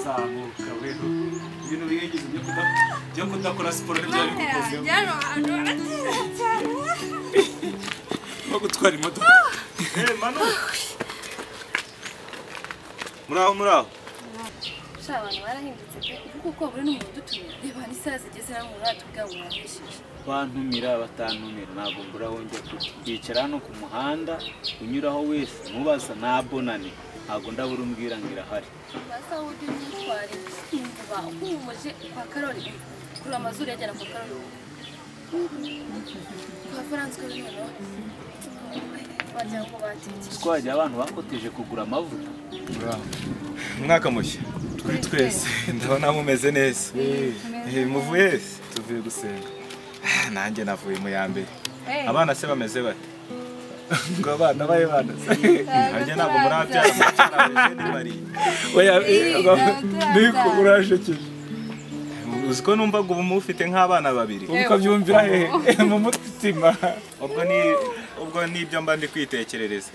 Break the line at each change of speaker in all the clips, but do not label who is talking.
zamuka weho ibintu bigize byo kudakora siporo n'ibyo bikukoze no gutwara imodoka manu muraho
abantu barahindutse kuko buri n'umuntu dutumira reba ni saa zigeze namwe uratubwira ngo urabishije
bantumira batantumira ntabwo mburaho njya kwicara hano ku muhanda unyuraho wese mubaza nabonane ntabwo ndabura umbwira ngo irahari
basa ujye nyitware kumva kumuje kwa Karoli kuri amazuru yajyana kwa Karoli kwa France ko rero bajya ngo batiki
twajya abantu bakoteje kugura amavuta
umwaka mushya kuri twese ndabona mumeze neza muvuye tuvuye gusenga nanjye navuye mu ya mbere abana se bameze bate ngo abana baye bana nanjye ntabwo murabyara cyane ni bari oya niko urashekeje uziko numva ngo umufite nk'abana babiri ukabyumvira hehe mu mutima ubwo nibyo mba ndi kwitekerereza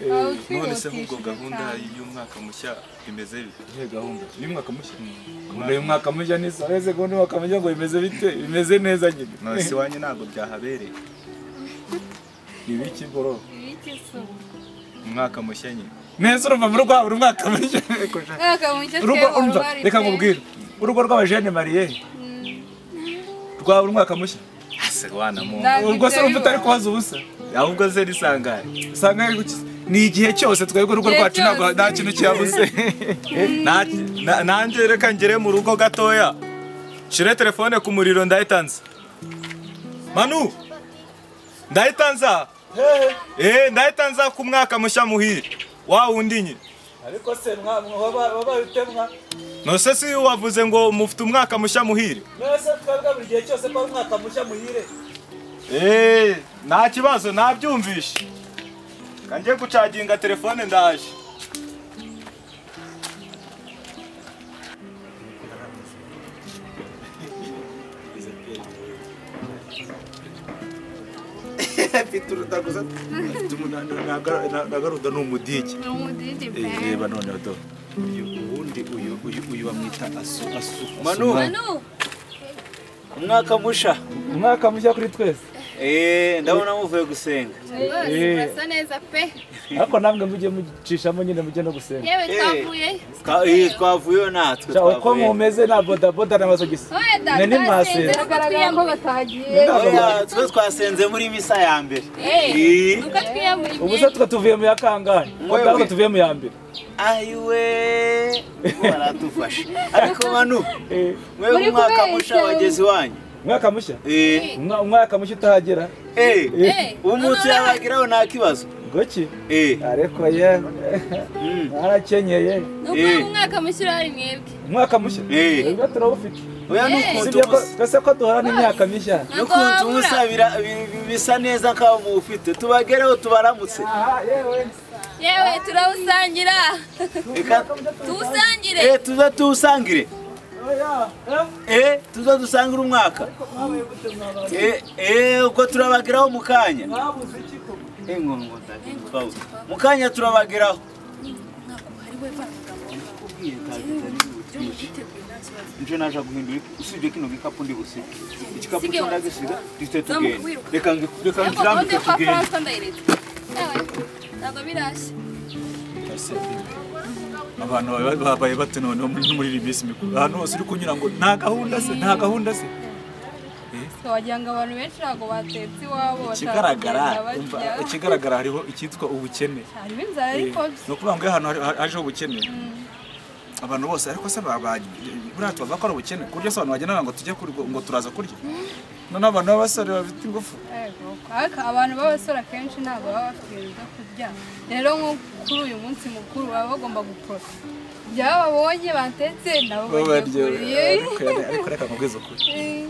none se ubwo gahunda y'umwaka mushya imeze bite gahunda y'umwaka mushya gahunda y'umwaka mushya ni sareze gahunda y'umwaka mushya ngo imeze bite bimeze neza nyine none se wanye ntabwo byahabereye ibiki boro umwaka mushya nyine neza urumva mu rwabo umwaka mushya reka nkubwire urugo rw'abajene Marie rwaba umwaka mushya ase wana mu ubwo se urumva utari kubaza ubusa ahubwo ze risangaye sangaye gukiza ni igihe cyose twebwe urugo rwacu nta kintu kiyabuze nanjye reka ngere mu rugo gatoya shire telefone ku muriro ndayitanze Manu ndayitanza ndayitanza ku mwaka mushya muhire wa wundi nyine ariko se wabarutemwa nose si wavuze ngo mufite umwaka mushya muhire nose twebwe buri gihe cyose ko umwaka mushya muhire nta kibazo nabyumvishe kangiye gucaginga telefone ndaje Pituruta gusa nagaruda n'umudigi reba none do ubundi uyu bamwita asu Manu umwaka mushya kuri twese ndabona muvuye gusenga
urasa neza pe
ariko namwe mujye mucishamo nyine mujye no gusenga
yewe
twavuye natwe uko mumeze na boda n'abazogisi nene mwase
twiyambo batagiye
twe twasenze muri misa ya mbere
nuko twiyamuri
ubu se tukatuvuye mu yakangane ko tuvuye mu ya mbere
ayiwe baradufasha ariko Manu mwe umwaka musha wageze wanyu
umwaka mushya umwaka mushya utahagera
umunsi yabagiraho nta kibazo
goki ariko ye arakenyeye
umwaka mushya ari mwebwe
umwaka mushya rero turabufite
oya nukuntu
kase ko duhana imyaka mishya
nukuntu umusabira bisa neza nk'aho mufite tubagereho tubaramutse
yewe turawusangira tuwusangire
tuwusangire tuza dusangira umwaka uko turabageraho mu kanya mu kanya turabageraho nje naje guhindura usibye kino gikapu ndi busige igikapu cyo ndagisiga dite tugende reka ngirambuke tugende
ntabwo birashye
abantu babaye bate none muri iyi minsi mikuru ahantu hose uri kunyura ngo nta gahunda se
wagira ngo abantu benshi ntabwo batetse iwabo
ikigaragara hariho icyitwa ubukene
harimo inzara ariko
ni ukuvuga ngo ahantu hajeho ubukene abantu bose ariko se buriya tubavuga ko ari ubukene ku buryo se abantu bagenda ngo tujye ngo turaza kurya none abantu b'abasore bafite ingufu
abantu b'abasore akenshi ntabwo baba bafite ibintu byo kurya rero nko kuri uyu munsi mukuru baba bagomba gukora byaba babonye batetse nabo bagiye
ariko reka nkubwize ukuri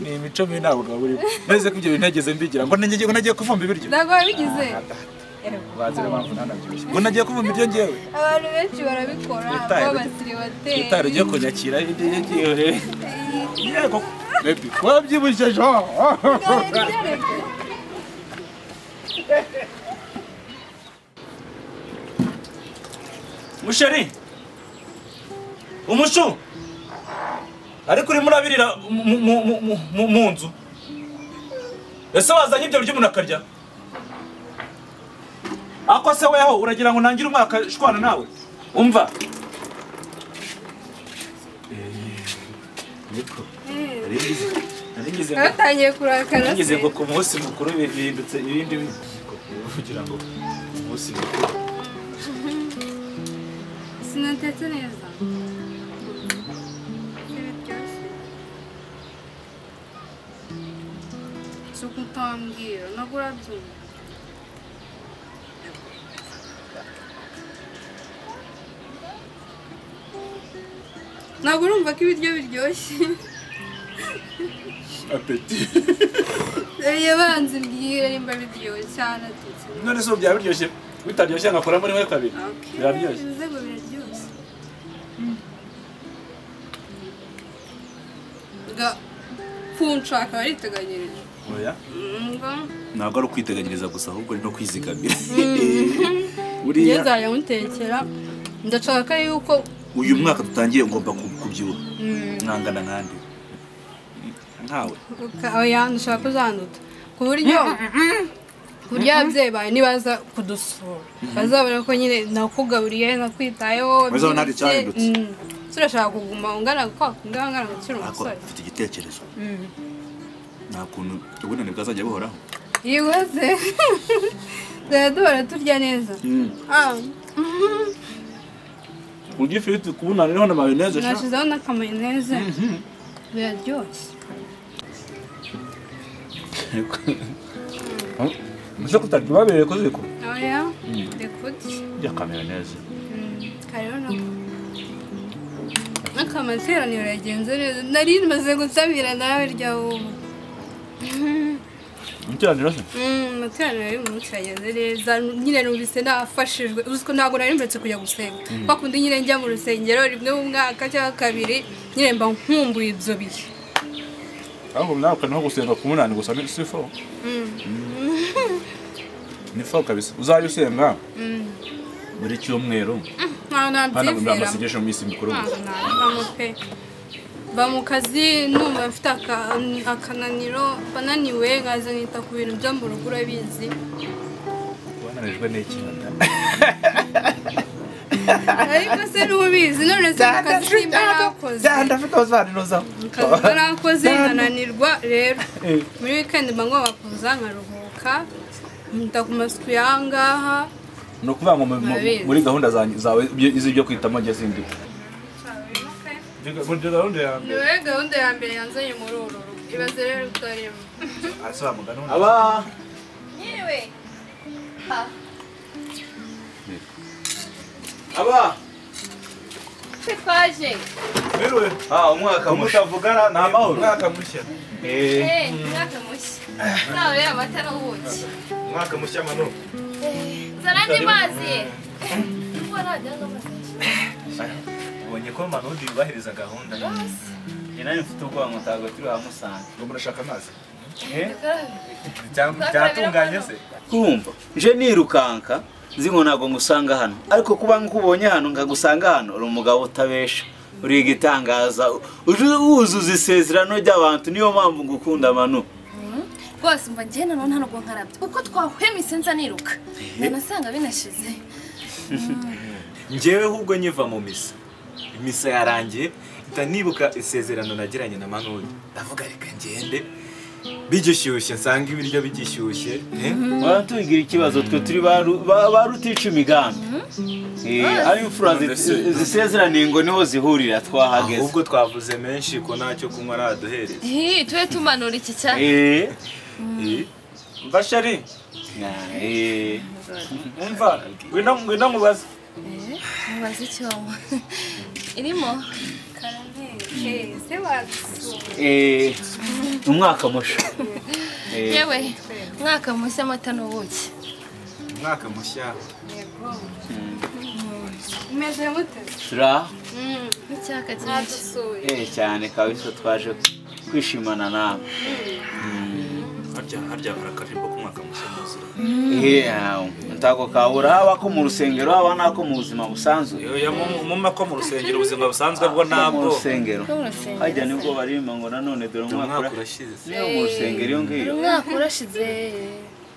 ni imico mibi ntabwo gaburimo neze ko ibyo bintu nageze mbigira ngo nagiye kuvumba ibiryo
ntabwo wabigize
bazira mpamvu ntanabyibushye ngo nagiye kuvumba ibyo ngewe
abantu benshi barabikora babasiri bateye
itari ugiye kunyakira yego baby wabyibushye jo musheri umushu
ariko urimo urabirira mu nzu ese wazanye ibyo biryo umuntu akarya ako se weho uragira ngo nangire umwaka shwana nawe umva niko
Atangiye kurakara.
Ngize ngo ku munsi mukuru bihindutse ibindi kugira ngo umunsi mukuru.
Sinatetse neza. Sukutambwira nagura byumva. Ntabwo urumva ko ibiryo biryoshye.
Apeti.
Yabanze mbwira nimba biryoshye cyane atetse.
None so byaba biryoshye bitaryoshye ngakora muri mwe kabiri. Biraryoshye.
Bizego biraryoshye. Ga funshaka ariteganyirije.
Oya.
Ntabwo ari ukwiteganyiriza gusa ahubwo ni no kwizigamira.
Buriya nzajya mutekera. Ndashaka yuko
uyu mwaka dutangiye ngomba kubyuha. Mwangana nkandi. Ntawe.
Oya ndashaka kuzanduta. Ku buryo ababyeyi bawe nibaza kudusura bazabona ko nyine nakugaburiye nakwitayeho.
Bazabona ari cyahindutse.
Turashaka kuguma ungana kwa ungana gukira umusore.
Mfite igitekerezo. Nta kuntu ubunani bwazajya buhoraho.
Yibaze. Duhora turya neza.
Urya ifiriti kubunani niho na mayoneze sha.
Nashizeho n'akamayoneze. Biraryoshye.
Muze kutarya babere ko ziko.
Oya. Ndekuti.
Ya mayoneze.
Kariho nako. N'akamateraniro yagenze neza. Nari maze gusamira nawe ryawo.
Muteraniro se?
Muteraniro y'umunsi yagenze neza. Nyine numvise nafashijwe. Uziko ntabwo nari mberetse kujya gusenga. Bakundi nyine njya mu rusengero rimwe mu mwaka cyangwa kabiri. Nyine mba nkumbuye ibyo bihe.
Aho mwaka no gusenga ku munani gusa ni sifo. Ni fo kabisa. Uzaje usenga. Muri cyumweru. Hana bamasegesha mu isi mikuru.
Ba mu kazi numva mfite akananiro bananiwe ngaza nita ku bintu byo mu rugo urabizi.
Wananijwe n'iki?
Ariko se n'ubizi none se akazi simba nakoze.
Ndafite uzvaniro za.
Narakoze nananirwa rero. Muri weekend mba ngomba kuza nkaruhuka. Nta kumasuku yangaha.
No kuvuga ngo muri gahunda zawe izibyo kwitamo gihe zindi. Gahunda
ya mbere yanzanye muri uru rugo. Ibaze rero utarimo.
Asaba mugano.
Aba.
Yewe. Ha.
Aba.
Twaje.
Meruwe. Umwaka mushya vugana na mahoro. Umwaka mushya.
Umwaka mushya. Nawe amatara ubuki.
Umwaka mushya mano.
Zarandi mazi. Wala janga mazi.
Ubonye ko mano yubahiriza gahunda.
Nari mfite ubwoba ngo ntago turi hamusanga.
ngo murashaka amazi.
Cyatunganye se.
Kumva je nirukanka zingo nago ngusanga hano ariko kuba nkubonye hano nkagusanga hano uri umugabo utabesha uri gitangaza uje wuzuza isezerano ry'abantu niyo mpamvu ngukunda manu.
Rwose mba njye none hano ngo nkarabye uko twahwemise nza niruka nanasanga binashize.
Njyewe ahubwo nyiva mu misa yarangiye ndanibuka isezerano nagiranye na Manoli ndavuga reka ngende bigishyushye nsanga ibiryo bigishyushye.
Waratugira ikibazo twe turi barutica imigambi. Ari imfura zisezeraniye ngo niho zihurira twahageze.
Ahubwo twavuze menshi ko ntacyo kunywa araduhereza.
Tuwe tumanura iki cyane.
Bashari. Umva ngwino mubaze.
Mubaze cyoma. Irimo
Karameli. Se watsu.
Umwaka musha.
Yewe mwaka mushya amata n'ubuki.
Umwaka mushya.
Meze mute?
Sura.
Icyaka cyinshi.
Cyane kabisa twaje kwishimana nawe.
Harya harakarimbo ku mwaka mushya muzira.
ntago kabura haba ko mu rusengero haba nako mu buzima busanzwe
mumma ko mu rusengero ubuzima busanzwe bwo nabwo
mu rusengero hajya nibwo barimo ngo nanone dore umwaka urashize niyo mu rusengero iyo ngiyo
umwaka urashize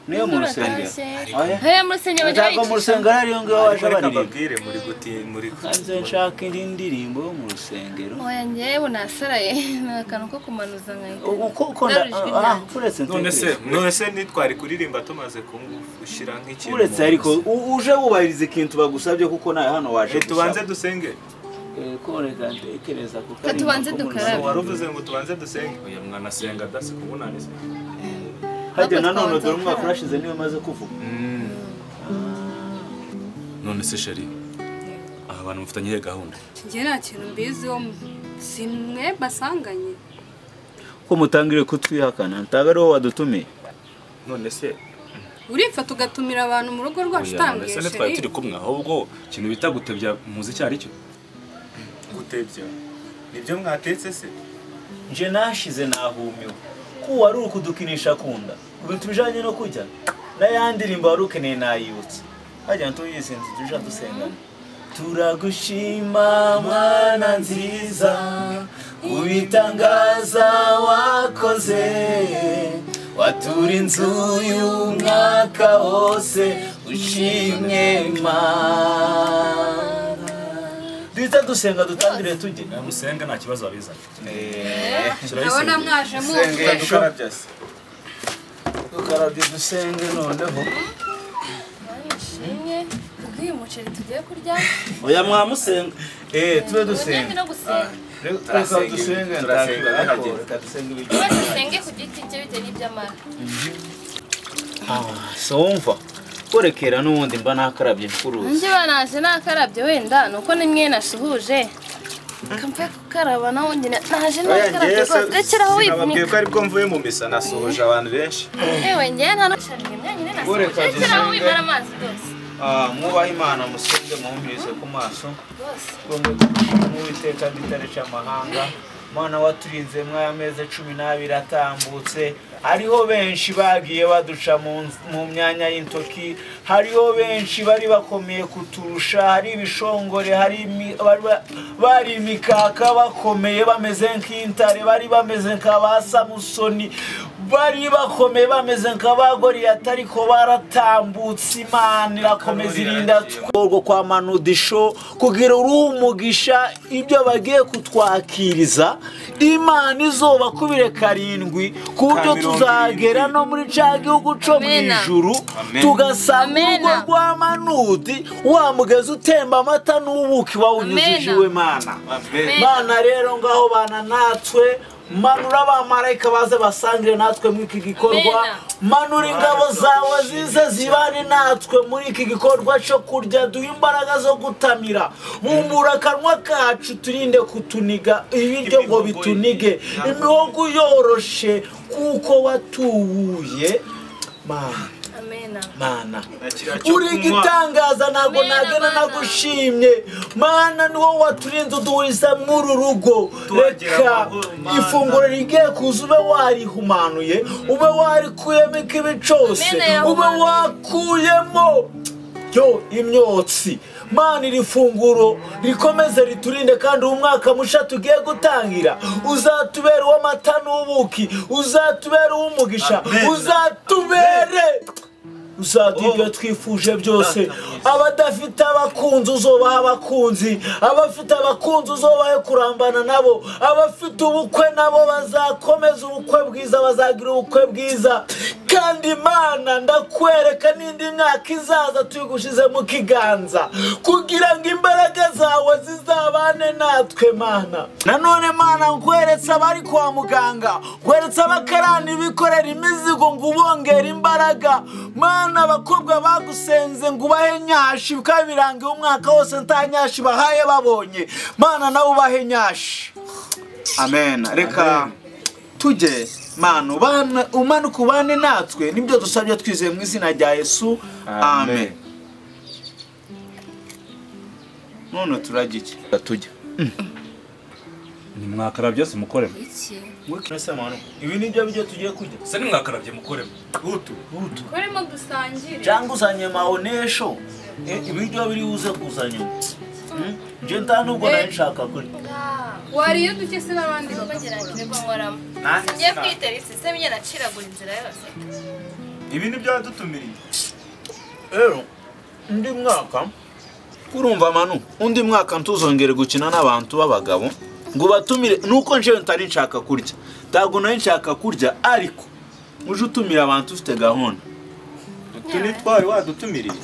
niyo mu rusengero
mu rusengero
ntago mu rusengero ariyo ngiyo waje
babwire muri
hanze nshaka indi ndirimbo mu rusengero
oya ngewe nasaraye nakano ko kumanuza nkahita
uko none se nitwari kuririmba tumaze kushira nk'ikintu uretse ariko uje wubahiriza ikintu bagusabye kuko naye hano waje tubanze dusenge koreka ntekereza kuko
tubanze dukarabe
waruvuze ngo tubanze dusenge oya mwana senga dasi kubunanize
hajya nanone dore umwaka urashize niwe maze kuvuga
none se sheri abantu mufitanye gahunda
njye nta kintu mbiziho simwe basanganye
ko mutangire kutwihakana ntago ariho wadutumiye
none se
urifata ugatumira abantu mu rugo rwacu utangiye
sheri twari turi kumwe ahubwo ikintu bita gutebya muzi cyari cyo
gutebya nibyo mwatetse se
nje nashize nahumiwe ko wari uri kudukinisha kunda ibintu bijanye no kujya n'ayandi rimbo wari ukeneye nayibutse hajya ntuyisinzi tuje dusengana turagushima mwana nziza ubitangaza wakoze waturinze uyu mwaka wose ushimwe Mana duhita dusenga dutangire tujye
musenga nta kibazo babizanye
urabona mwaje muze
dukarabye dusenge noneho
nshimye kubw'uyu muceri tugiye kurya
oya mwamusenga tube dusenga
no gusenga
reka dusenge reka dusenge
dusenge ku giti cye bite n'iby'amara
so wumva korekera n'ubundi mba nakarabye nkuruzi
njye banaje nakarabye wenda nuko nimwe nasuhuje kampe kukaraba naho njye naje nakarabye rwose rekeraho
wivunye ko aribwo mvuye mu misa nasuhuje abantu benshi
ewe njye nta nashariye myanyine nasuhuje rekeraho wimara amazi rwose
mwubaha Imana musenge muhumirize ku maso n'Uwiteka nditareca amahanga Mana waturinze mw'amezi 12 atambutse hariho benshi bagiye baduca mu myanya y'intoki hariho benshi bari bakomeye kuturusha hari ibishongore bari imikaka bakomeye bameze nk'intare bari bameze nk'aba Samusoni bari bakomeye bameze nk'abagoriyati ariko baratambutse Imana irakomeza irinda twego kwa manudisho kugira umugisha ibyo bagiye kutwakiriza Imana izoba kubire 7 kuburyo tuzagera no muri ca gihugu co mu ijuru tugasanga urugo rwa Manudi wa mugezi utemba amata n'ubuki wawunyujiwe Mana Mana rero ngaho bana natwe manura abamarayika baze basangire natwe muri iki gikorwa manura ingabo zawe zize zibane natwe muri iki gikorwa cyo kurya duha imbaraga zo gutamira bumbura akanwa kacu turinde kutuniga ibiryo ngo bitunige imihogo yoroshe kuko watubuye Mana uri gitangaza nago nagena nagushimye Mana niwo waturinze duhuriza muri rugo reka ifunguro rigiye kuzube warihumanuye ube warikuyemo ikibi cyose ube wakuyemo imyotsi Mana iri funguro rikomeze riturinde kandi umwaka musha tugiye gutangira uzatubera w'amata n'ubuki uzatubera umugisha uzatubere uzadibyo twifuje byose abadafite abakunzi uzobaha abakunzi abafite abakunzi uzobahe kurambana nabo abafite ubukwe nabo bazakomeza ubukwe bwiza bazagira ubukwe bwiza kandi Imana ndakwereka n'indi myaka izaza tuyigushize mu kiganza kugira ngo imbaraga zawe zizabane natwe Mana nanone Mana nkweretse abari kwa muganga nkweretse abakarani bikorera imizigo ngo ubongere imbaraga Mana abakobwa bagusenze ngo ubahe nyashi bikabirangiye umwaka wose nta nyashi bahaye babonye Mana nawe ubahe nyashi amen reka tujye Mana umanuka ubane natwe nibyo dusabye twizeye mu izina rya Yesu amen none turagike tujya
ni mwakarabye se mukoremo
iki
mwese mano ibi ni byo bijye tugiye kujya
se ni mwakarabye mukoremo utu
Koremo dusangire.
cyangwa uzanye maonesho ibiryo biri uze kuzanya je ntanubwo nari nshaka kuri
Wariyo duke se n'abandi
bagerageze ko nkoramo ngiye kwitera isi se mye naciragura inzira yose
ibi ni byo dutumiriye
rero undi mwaka urumva manu undi mwaka ntuzongere gukina n'abantu b'abagabo ngo batumire nuko nje ntari nshaka kurya ntabwo nari nshaka kurya ariko uje utumira abantu ufite gahunda
tuni twari wadutumiriye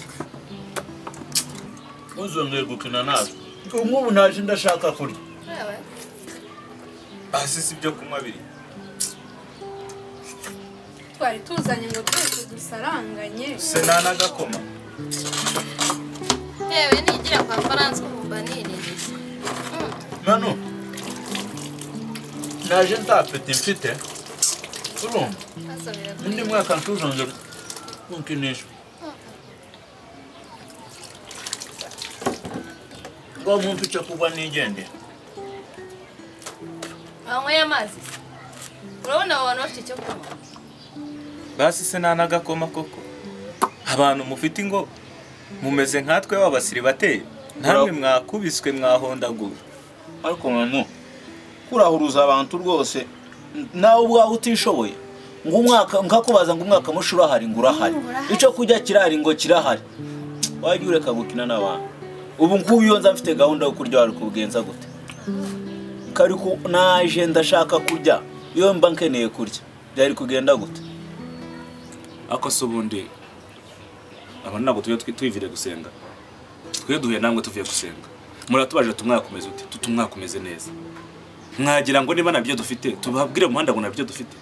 uzongere gukina nazo nk'ubu naje ndashaka kurya
hasi si byo kunywa biri
twari tuzanye ngo twese dusaranganye.
se n'agakoma
yewe nigira kwa France kumva nirije
manu naje ntapete mfite urumva
asubira
undi mwaka ntuzongere kunkinisha ngo muntu cyo kugwa nigende
wanyweye amazi urabona abantu bafite icyo kunywa
basi se n'agakoma koko abantu mufite ingo mumeze nkatwe w'abasiri bateye namwe mwakubiswe mwahondagura
ariko manu kurahuruza abantu rwose nawe ubwawe utishoboye ngo umwaka nkakubaza ngo umwaka mushura hari ngo urahari icyo kujya kirahari ngo kirahari wajya ureka gukina n'abantu ubu ngubu iyo nza mfite gahunda yo kurya wari kubigenza gute kariku naje ndashaka kurya iyo mba nkeneye kurya byari kugenda gute
ako se ubundi abantu ntabwo tujya twivire gusenga twe duhuye namwe tuvuye gusenga muratubaje tumwakomeze ute tutumwakomeze neza mwagira ngo niba nabyo dufite tubabwire mu muhanda ngo nabyo dufite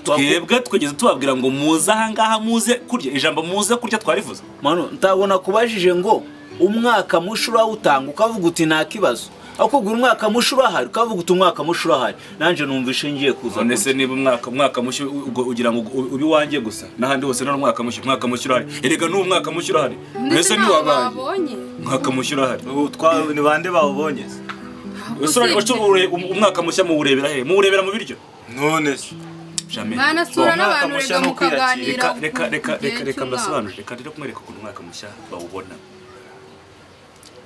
twebwe twegeze tubabwira ngo muze ahangaha muze kurya ijambo muze kurya twarivuze
mano ntabona kubajije ngo umwaka mushura utanga ukavuga uti nta kibazo akubwira umwaka mushura hari ukavuga uti umwaka mushura hari nanje numvishe ngiye kuza
none se niba umwaka mushya ugira ngo ubi wanjye gusa n'ahandi hose no umwaka mushya urahari erega n'uwo mwaka mushya urahari mbese ntiwabaye umwaka mushya urahari
ni bande bawubonye
umwaka mushya muwurebera he muwurebera mu biryo
none se
jamais
Mwana sura n'abantu rega mukaganira.
reka mbasobanurire reka rero kumwereka ukuntu umwaka mushya bawubona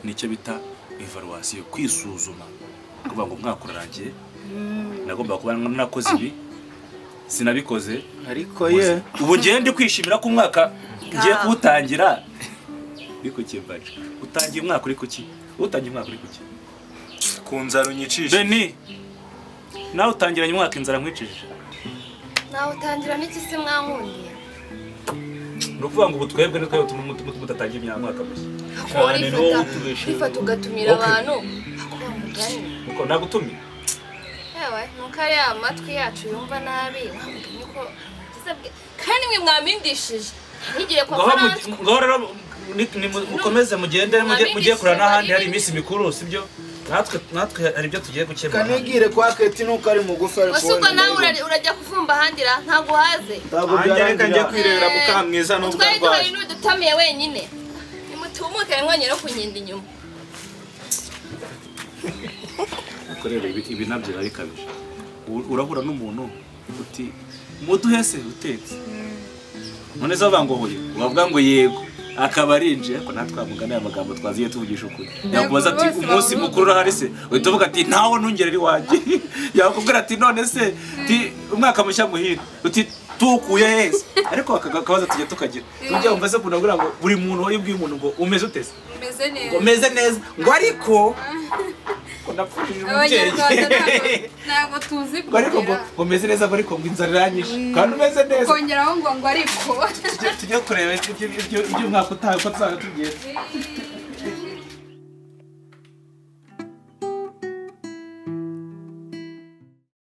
nicyo bita evaluation kwisuzuma kuvuga ngo umwaka urarangiye nagomba kuba nakoze ibi sinabikoze
ariko ye
ubu ngiye ndi kwishimira ko umwaka ngiye kuwutangira biko kimbaje utangiye umwaka uri kuki utangiye umwaka uri kuki
ku nzara unyicisha
Beni nawe utangiranye umwaka inzara mwicishije
nawe utangira n'iki se mwankundiye
nukuvuga ngo ubutwebwe nitwe mutatangiye umwaka mushya
ifata ugatumira abantu akuba mugani
uko nagutumye
yewe nuko ari amatwi yacu yumva nabi wamugani ko kandi mwe mwamindishije nigire kwa France
ngo rero mukomeze mugende mugiye kurana n'ahandi hari iminsi mikuru sibyo natwe hari ibyo tugiye gukemura
kanigire kwa Keti nuko ari mugufi ari
kubona usuko nawe urajya kuvumba handira ntago haze
hanjye reka njye kwirebera mukamwiza n'ubwo
twari duhari
arwaye
n'udutamiye wenyine nimutumuke mwongere kunyinda inyuma
rero ibi nabyo ari kabije urahura n'umuntu uti muduhese utetse none se bavuga ngo hoye bavuga ngo yego akaba arinje ariko natwe twamugana amagambo twaziye tuvugisha ukuri yakubaza ati umunsi mukuru urahari se uhita uvuga ati ntawo ntungerera iwanjye yakubwira ati none se umwaka mushya muhira uti tukuye hese ariko akabaza tujya tukagira ujya wumva se kunabwira ngo buri muntu wibwiye umuntu ngo umeze utese umeze neza ngo ariko
ntabwo tuzi
ngo ariko ngo umeze neza ariko ngo inzara iranyishe kandi umeze neza
kongeraho ngo ariko
tujye kureba iby'umwaka utaha ko tuzaba tugiye